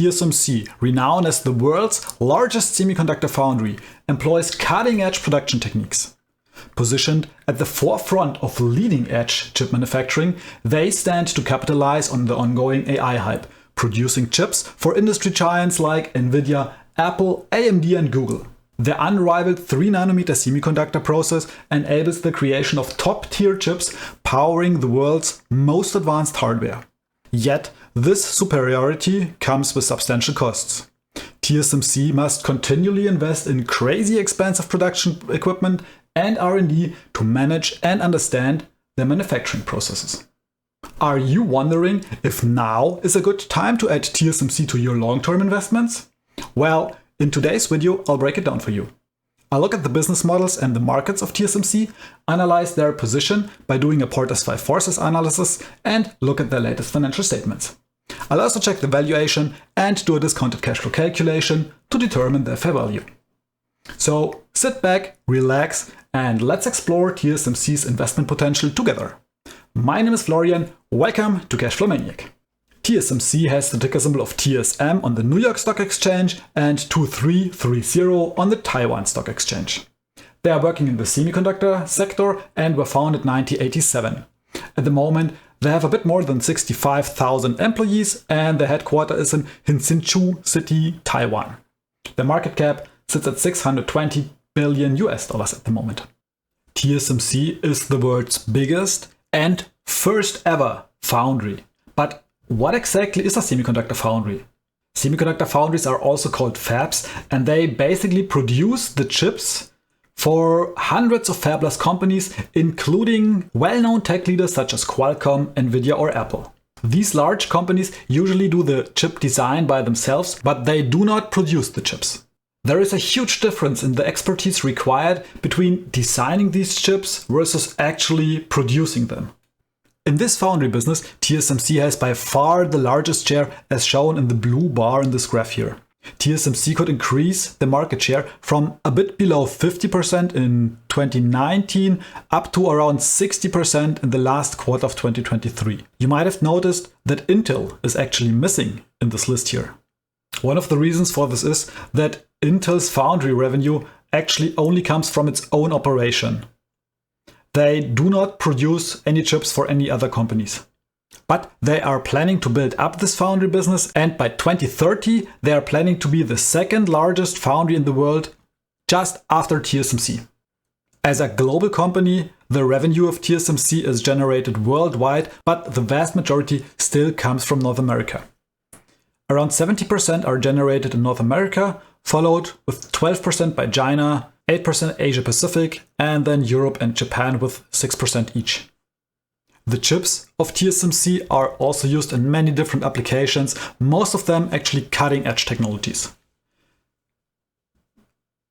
TSMC, renowned as the world's largest semiconductor foundry, employs cutting-edge production techniques. Positioned at the forefront of leading-edge chip manufacturing, they stand to capitalize on the ongoing AI hype, producing chips for industry giants like NVIDIA, Apple, AMD and Google. Their unrivaled 3nm semiconductor process enables the creation of top-tier chips powering the world's most advanced hardware. Yet, this superiority comes with substantial costs. TSMC must continually invest in crazy expensive production equipment and R&D to manage and understand their manufacturing processes. Are you wondering if now is a good time to add TSMC to your long-term investments? Well, in today's video, I'll break it down for you. I'll look at the business models and the markets of TSMC, analyze their position by doing a Porter's 5 forces analysis, and look at their latest financial statements. I'll also check the valuation and do a discounted cash flow calculation to determine their fair value. So sit back, relax, and let's explore TSMC's investment potential together. My name is Florian, welcome to Cashflow Maniac. TSMC has the ticker symbol of TSM on the New York Stock Exchange and 2330 on the Taiwan Stock Exchange. They are working in the semiconductor sector and were founded in 1987. At the moment, they have a bit more than 65,000 employees and their headquarters is in Hsinchu City, Taiwan. Their market cap sits at $620 billion at the moment. TSMC is the world's biggest and first ever foundry. But what exactly is a semiconductor foundry? Semiconductor foundries are also called fabs, and they basically produce the chips for hundreds of fabless companies, including well-known tech leaders such as Qualcomm, NVIDIA or Apple. These large companies usually do the chip design by themselves, but they do not produce the chips. There is a huge difference in the expertise required between designing these chips versus actually producing them. In this foundry business, TSMC has by far the largest share, as shown in the blue bar in this graph here. TSMC could increase the market share from a bit below 50% in 2019 up to around 60% in the last quarter of 2023. You might have noticed that Intel is actually missing in this list here. One of the reasons for this is that Intel's foundry revenue actually only comes from its own operation. They do not produce any chips for any other companies. But they are planning to build up this foundry business, and by 2030 they are planning to be the second largest foundry in the world, just after TSMC. As a global company, the revenue of TSMC is generated worldwide, but the vast majority still comes from North America. Around 70% are generated in North America, followed with 12% by China, 8% Asia Pacific, and then Europe and Japan with 6% each. The chips of TSMC are also used in many different applications, most of them actually cutting-edge technologies.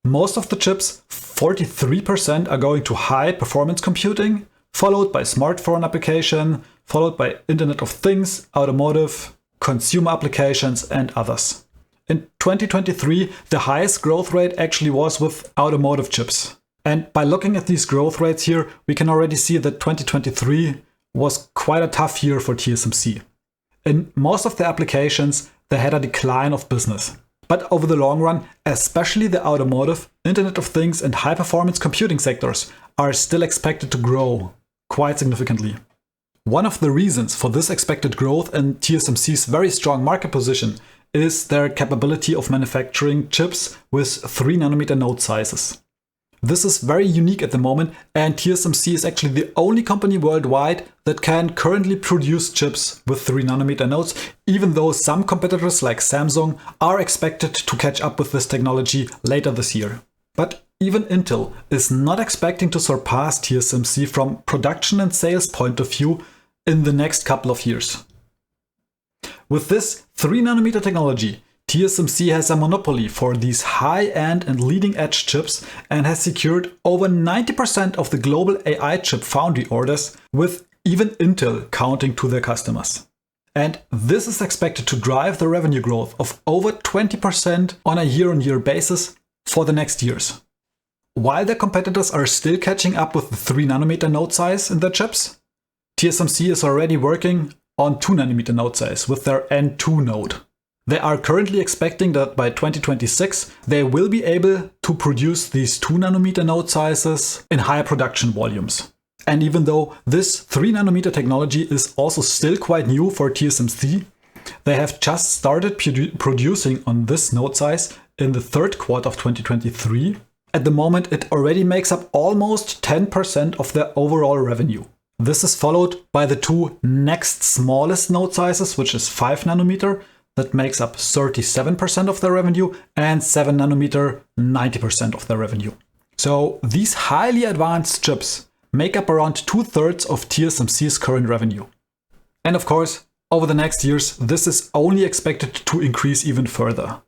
Most of the chips, 43%, are going to high-performance computing, followed by smartphone application, followed by Internet of Things, automotive, consumer applications, and others. In 2023, the highest growth rate actually was with automotive chips. And by looking at these growth rates here, we can already see that 2023 was quite a tough year for TSMC. In most of the applications, they had a decline of business. But over the long run, especially the automotive, Internet of Things and high-performance computing sectors are still expected to grow quite significantly. One of the reasons for this expected growth and TSMC's very strong market position is their capability of manufacturing chips with 3nm node sizes. This is very unique at the moment, and TSMC is actually the only company worldwide that can currently produce chips with 3nm nodes, even though some competitors like Samsung are expected to catch up with this technology later this year. But even Intel is not expecting to surpass TSMC from production and sales point of view in the next couple of years. With this 3nm technology, TSMC has a monopoly for these high-end and leading-edge chips and has secured over 90% of the global AI chip foundry orders, with even Intel counting to their customers. And this is expected to drive the revenue growth of over 20% on a year-on-year basis for the next years. While their competitors are still catching up with the 3nm node size in their chips, TSMC is already working on 2nm node size with their N2 node. They are currently expecting that by 2026, they will be able to produce these 2 nanometer node sizes in higher production volumes. And even though this 3 nanometer technology is also still quite new for TSMC, they have just started producing on this node size in the third quarter of 2023. At the moment, it already makes up almost 10% of their overall revenue. This is followed by the 2 next smallest node sizes, which is 5 nanometer, that makes up 37% of their revenue, and 7 nanometer, 90% of their revenue. So these highly advanced chips make up around 2/3 of TSMC's current revenue. And of course, over the next years, this is only expected to increase even further.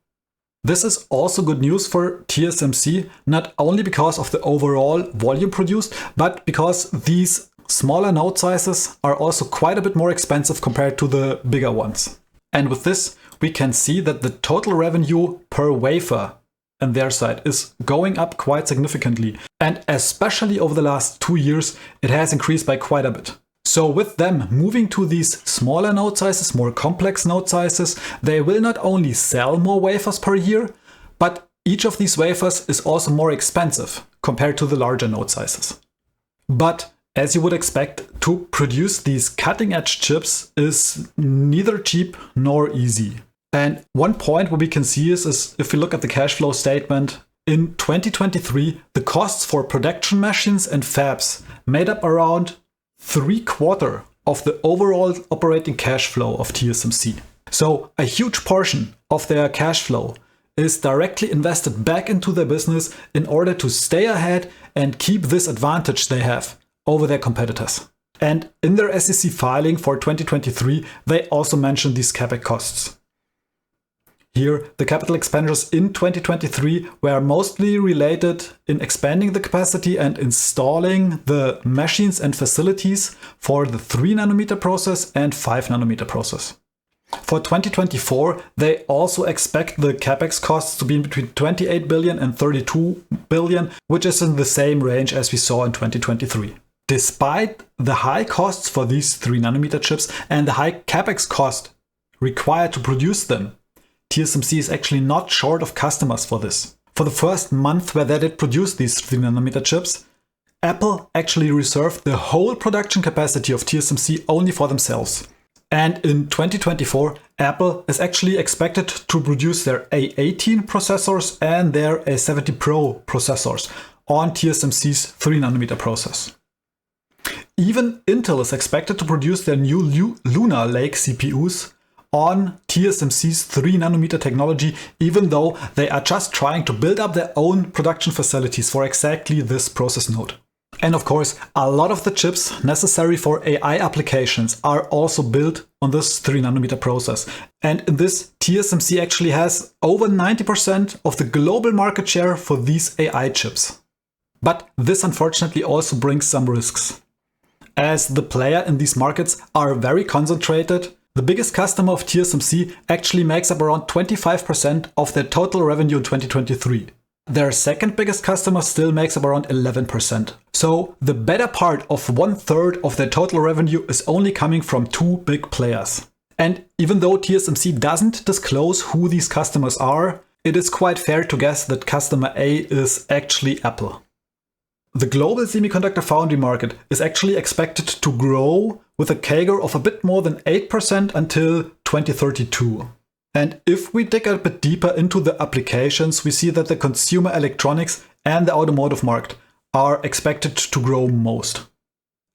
This is also good news for TSMC, not only because of the overall volume produced, but because these smaller node sizes are also quite a bit more expensive compared to the bigger ones. And with this, we can see that the total revenue per wafer on their side is going up quite significantly. And especially over the last 2 years, it has increased by quite a bit. So with them moving to these smaller node sizes, more complex node sizes, they will not only sell more wafers per year, but each of these wafers is also more expensive compared to the larger node sizes. But as you would expect, to produce these cutting-edge chips is neither cheap nor easy. And one point what we can see is if we look at the cash flow statement, in 2023, the costs for production machines and fabs made up around 3/4 of the overall operating cash flow of TSMC. So a huge portion of their cash flow is directly invested back into their business in order to stay ahead and keep this advantage they have over their competitors. And in their SEC filing for 2023, they also mentioned these CapEx costs. Here, the capital expenditures in 2023 were mostly related in expanding the capacity and installing the machines and facilities for the 3 nanometer process and 5 nanometer process. For 2024, they also expect the CapEx costs to be between 28 billion and 32 billion, which is in the same range as we saw in 2023. Despite the high costs for these 3 nanometer chips and the high CapEx cost required to produce them, TSMC is actually not short of customers for this. For the first month where they did produce these 3 nanometer chips, Apple actually reserved the whole production capacity of TSMC only for themselves. And in 2024, Apple is actually expected to produce their A18 processors and their A70 Pro processors on TSMC's 3 nanometer process. Even Intel is expected to produce their new Lunar Lake CPUs on TSMC's 3 nanometer technology, even though they are just trying to build up their own production facilities for exactly this process node. And of course, a lot of the chips necessary for AI applications are also built on this 3 nanometer process. And in this, TSMC actually has over 90% of the global market share for these AI chips. But this unfortunately also brings some risks. As the player in these markets are very concentrated, the biggest customer of TSMC actually makes up around 25% of their total revenue in 2023. Their second biggest customer still makes up around 11%. So the better part of 1/3 of their total revenue is only coming from 2 big players. And even though TSMC doesn't disclose who these customers are, it is quite fair to guess that customer A is actually Apple. The global semiconductor foundry market is actually expected to grow with a CAGR of a bit more than 8% until 2032. And if we dig a bit deeper into the applications, we see that the consumer electronics and the automotive market are expected to grow most.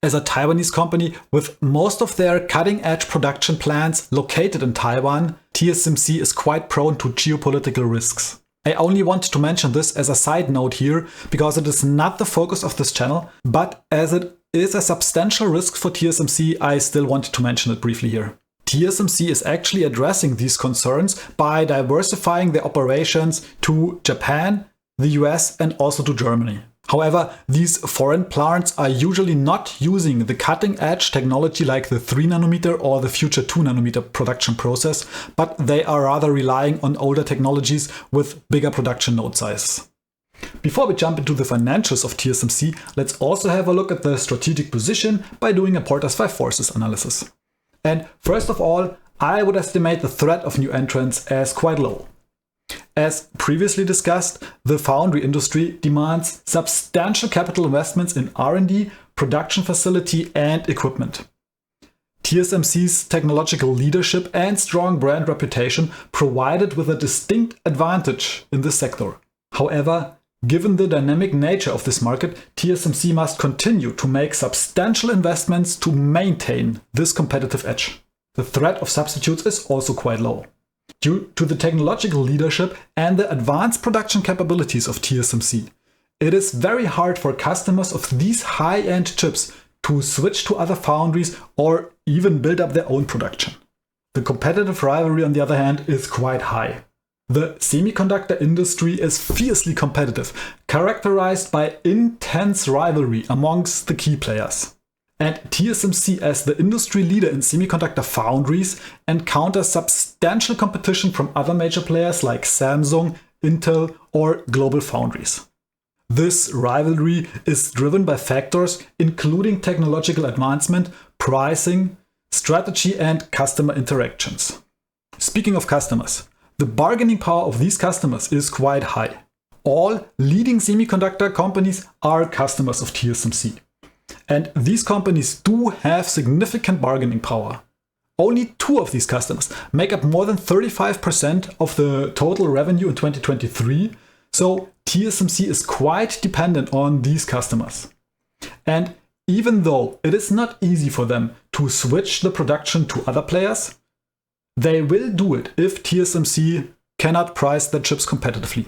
As a Taiwanese company with most of their cutting-edge production plants located in Taiwan, TSMC is quite prone to geopolitical risks. I only want to mention this as a side note here because it is not the focus of this channel, but as it is a substantial risk for TSMC, I still want to mention it briefly here. TSMC is actually addressing these concerns by diversifying their operations to Japan, the US, and also to Germany. However, these foreign plants are usually not using the cutting-edge technology like the 3 nanometer or the future 2 nanometer production process, but they are rather relying on older technologies with bigger production node sizes. Before we jump into the financials of TSMC, let's also have a look at the strategic position by doing a Porter's 5 forces analysis. And first of all, I would estimate the threat of new entrants as quite low. As previously discussed, the foundry industry demands substantial capital investments in R&D, production facility, and equipment. TSMC's technological leadership and strong brand reputation provide it with a distinct advantage in this sector. However, given the dynamic nature of this market, TSMC must continue to make substantial investments to maintain this competitive edge. The threat of substitutes is also quite low. Due to the technological leadership and the advanced production capabilities of TSMC, it is very hard for customers of these high-end chips to switch to other foundries or even build up their own production. The competitive rivalry, on the other hand, is quite high. The semiconductor industry is fiercely competitive, characterized by intense rivalry amongst the key players. And TSMC, as the industry leader in semiconductor foundries, encounters substantial competition from other major players like Samsung, Intel, or global foundries. This rivalry is driven by factors including technological advancement, pricing, strategy, and customer interactions. Speaking of customers, the bargaining power of these customers is quite high. All leading semiconductor companies are customers of TSMC. And these companies do have significant bargaining power. Only 2 of these customers make up more than 35% of the total revenue in 2023, so TSMC is quite dependent on these customers. And even though it is not easy for them to switch the production to other players, they will do it if TSMC cannot price their chips competitively.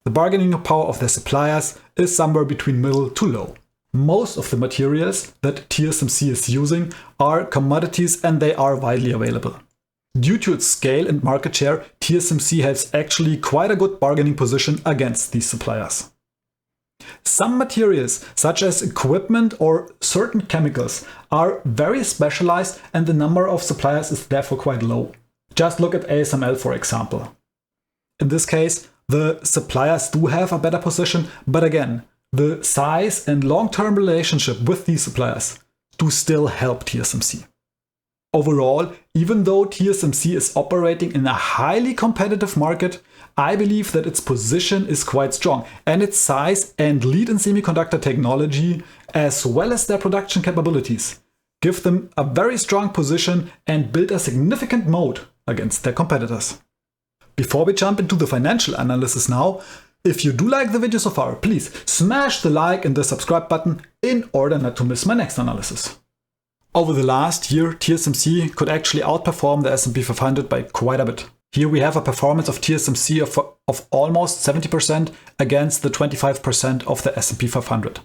The bargaining power of their suppliers is somewhere between middle to low. Most of the materials that TSMC is using are commodities and they are widely available. Due to its scale and market share, TSMC has actually quite a good bargaining position against these suppliers. Some materials, such as equipment or certain chemicals, are very specialized and the number of suppliers is therefore quite low. Just look at ASML, for example. In this case, the suppliers do have a better position, but again, the size and long-term relationship with these suppliers do still help TSMC. Overall, even though TSMC is operating in a highly competitive market, I believe that its position is quite strong and its size and lead in semiconductor technology, as well as their production capabilities, give them a very strong position and build a significant moat against their competitors. Before we jump into the financial analysis now, if you do like the video so far, please smash the like and the subscribe button in order not to miss my next analysis. Over the last year, TSMC could actually outperform the S&P 500 by quite a bit. Here we have a performance of TSMC of almost 70% against the 25% of the S&P 500.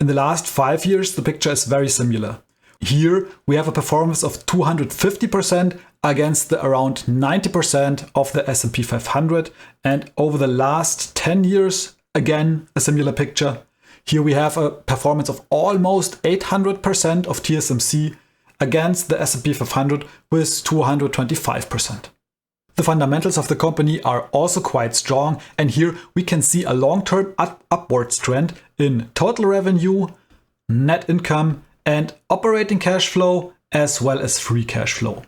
In the last 5 years, the picture is very similar. Here we have a performance of 250% against the around 90% of the S&P 500, and over the last 10 years, again a similar picture. Here we have a performance of almost 800% of TSMC against the S&P 500 with 225%. The fundamentals of the company are also quite strong, and here we can see a long-term upwards trend in total revenue, net income, and operating cash flow, as well as free cash flow.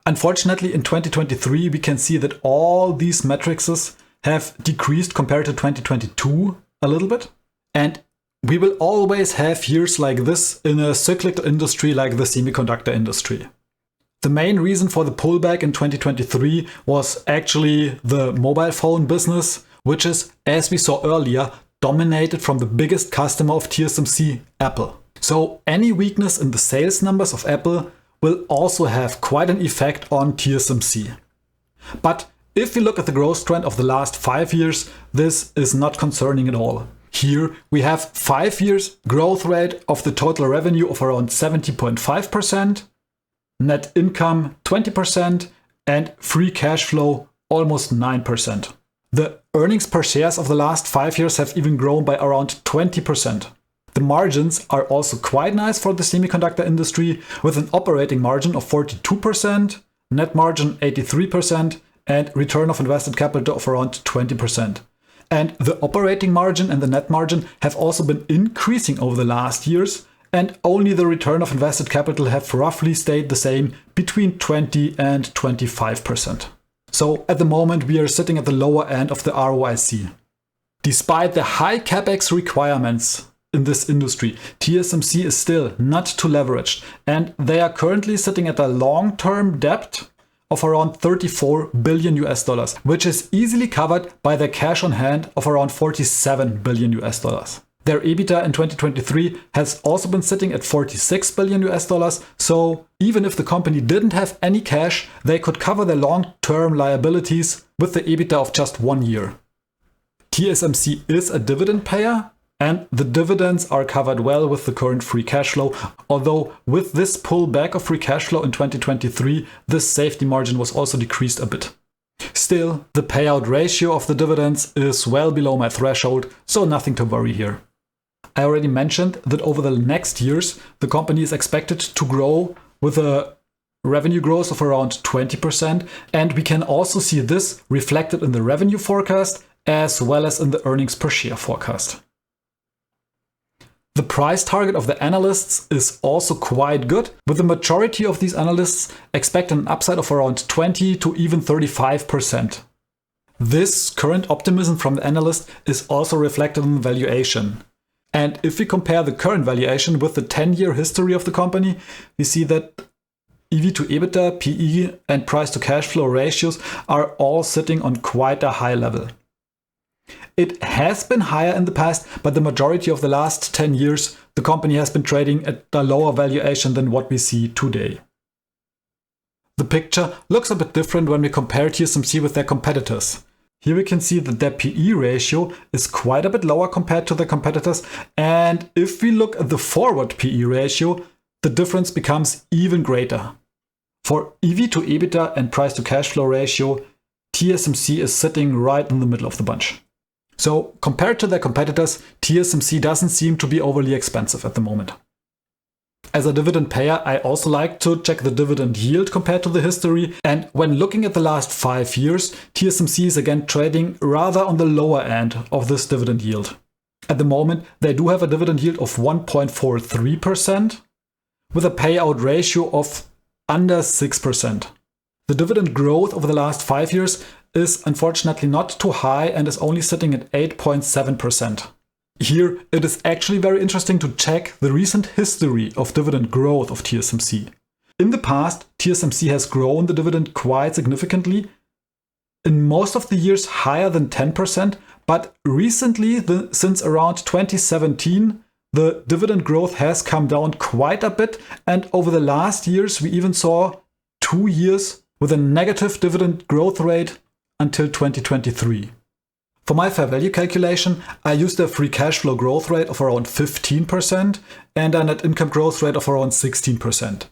Unfortunately, in 2023, we can see that all these metrics have decreased compared to 2022 a little bit. And we will always have years like this in a cyclical industry like the semiconductor industry. The main reason for the pullback in 2023 was actually the mobile phone business, which is, as we saw earlier, dominated from the biggest customer of TSMC, Apple. So any weakness in the sales numbers of Apple will also have quite an effect on TSMC. But if we look at the growth trend of the last 5 years, this is not concerning at all. Here we have 5 years growth rate of the total revenue of around 70.5%, net income 20%, and free cash flow almost 9%. The earnings per shares of the last 5 years have even grown by around 20%. The margins are also quite nice for the semiconductor industry, with an operating margin of 42%, net margin 83%, and return of invested capital of around 20%. And the operating margin and the net margin have also been increasing over the last years, and only the return of invested capital have roughly stayed the same between 20 and 25%. So at the moment we are sitting at the lower end of the ROIC. Despite the high capex requirements in this industry, TSMC is still not too leveraged, and they are currently sitting at a long-term debt of around 34 billion US dollars, which is easily covered by their cash on hand of around 47 billion US dollars. Their EBITDA in 2023 has also been sitting at 46 billion US dollars, so even if the company didn't have any cash, they could cover their long-term liabilities with the EBITDA of just 1 year. TSMC is a dividend payer, and the dividends are covered well with the current free cash flow, although with this pullback of free cash flow in 2023, this safety margin was also decreased a bit. Still, the payout ratio of the dividends is well below my threshold, so nothing to worry here. I already mentioned that over the next years, the company is expected to grow with a revenue growth of around 20%, and we can also see this reflected in the revenue forecast as well as in the earnings per share forecast. The price target of the analysts is also quite good, with the majority of these analysts expecting an upside of around 20 to even 35%. This current optimism from the analyst is also reflected in the valuation. And if we compare the current valuation with the 10-year history of the company, we see that EV to EBITDA, PE, and price to cash flow ratios are all sitting on quite a high level. It has been higher in the past, but the majority of the last 10 years, the company has been trading at a lower valuation than what we see today. The picture looks a bit different when we compare TSMC with their competitors. Here we can see that their PE ratio is quite a bit lower compared to their competitors, and if we look at the forward PE ratio, the difference becomes even greater. For EV to EBITDA and price to cash flow ratio, TSMC is sitting right in the middle of the bunch. So compared to their competitors, TSMC doesn't seem to be overly expensive at the moment. As a dividend payer, I also like to check the dividend yield compared to the history. And when looking at the last 5 years, TSMC is again trading rather on the lower end of this dividend yield. At the moment, they do have a dividend yield of 1.43% with a payout ratio of under 6%. The dividend growth over the last 5 years is unfortunately not too high and is only sitting at 8.7%. Here, it is actually very interesting to check the recent history of dividend growth of TSMC. In the past, TSMC has grown the dividend quite significantly, in most of the years higher than 10%, but recently, since around 2017, the dividend growth has come down quite a bit, and over the last years, we even saw 2 years with a negative dividend growth rate until 2023. For my fair value calculation, I used a free cash flow growth rate of around 15% and a net income growth rate of around 16%.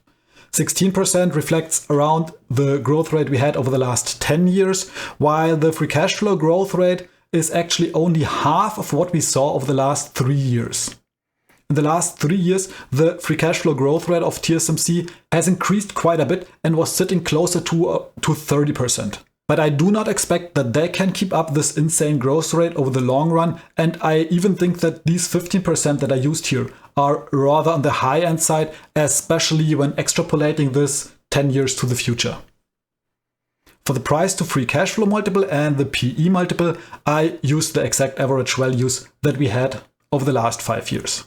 16% reflects around the growth rate we had over the last 10 years, while the free cash flow growth rate is actually only half of what we saw over the last 3 years. In the last 3 years, the free cash flow growth rate of TSMC has increased quite a bit and was sitting closer to 30%. But I do not expect that they can keep up this insane growth rate over the long run, and I even think that these 15% that I used here are rather on the high end side, especially when extrapolating this 10 years to the future. For the price to free cash flow multiple and the PE multiple, I used the exact average values that we had over the last 5 years.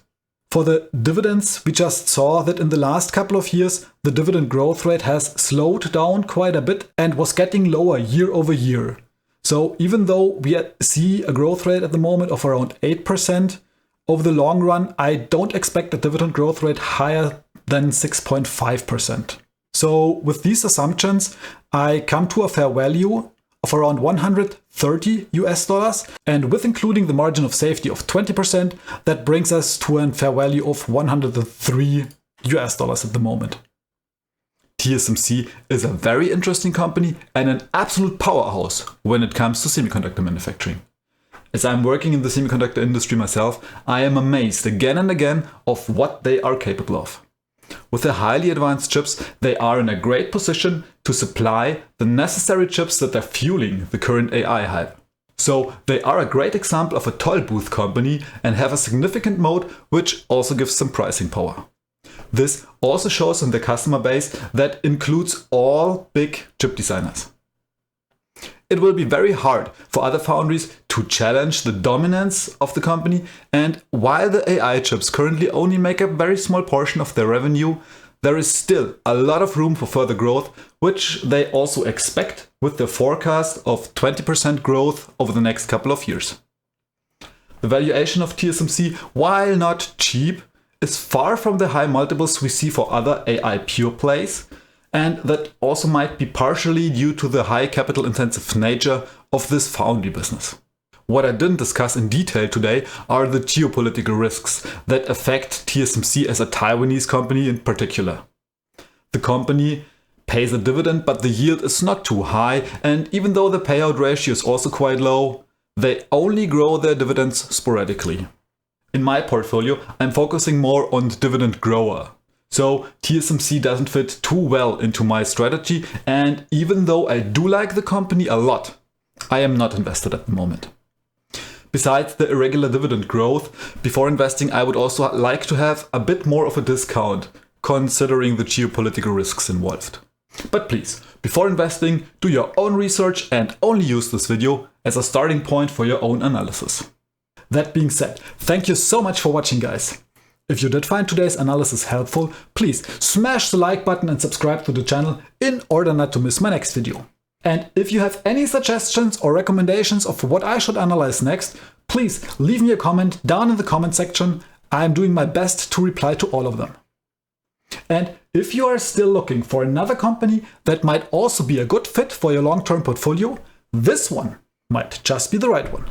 For the dividends, we just saw that in the last couple of years, the dividend growth rate has slowed down quite a bit and was getting lower year over year. So even though we see a growth rate at the moment of around 8%, over the long run, I don't expect a dividend growth rate higher than 6.5%. So with these assumptions, I come to a fair value of around 130 US dollars, and with including the margin of safety of 20%, that brings us to a fair value of 103 US dollars at the moment. TSMC is a very interesting company and an absolute powerhouse when it comes to semiconductor manufacturing. As I'm working in the semiconductor industry myself, I am amazed again and again of what they are capable of. With their highly advanced chips, they are in a great position to supply the necessary chips that are fueling the current AI hype. So they are a great example of a toll booth company and have a significant moat, which also gives some pricing power. This also shows in the customer base that includes all big chip designers. It will be very hard for other foundries to challenge the dominance of the company, and while the AI chips currently only make a very small portion of their revenue, there is still a lot of room for further growth, which they also expect with their forecast of 20% growth over the next couple of years. The valuation of TSMC, while not cheap, is far from the high multiples we see for other AI pure plays, and that also might be partially due to the high capital intensive nature of this foundry business. What I didn't discuss in detail today are the geopolitical risks that affect TSMC as a Taiwanese company in particular. The company pays a dividend, but the yield is not too high, and even though the payout ratio is also quite low, they only grow their dividends sporadically. In my portfolio, I'm focusing more on dividend grower. So TSMC doesn't fit too well into my strategy, and even though I do like the company a lot, I am not invested at the moment. Besides the irregular dividend growth, before investing I would also like to have a bit more of a discount, considering the geopolitical risks involved. But please, before investing, do your own research and only use this video as a starting point for your own analysis. That being said, thank you so much for watching, guys. If you did find today's analysis helpful, please smash the like button and subscribe to the channel in order not to miss my next video. And if you have any suggestions or recommendations of what I should analyze next, please leave me a comment down in the comment section. I am doing my best to reply to all of them. And if you are still looking for another company that might also be a good fit for your long-term portfolio, this one might just be the right one.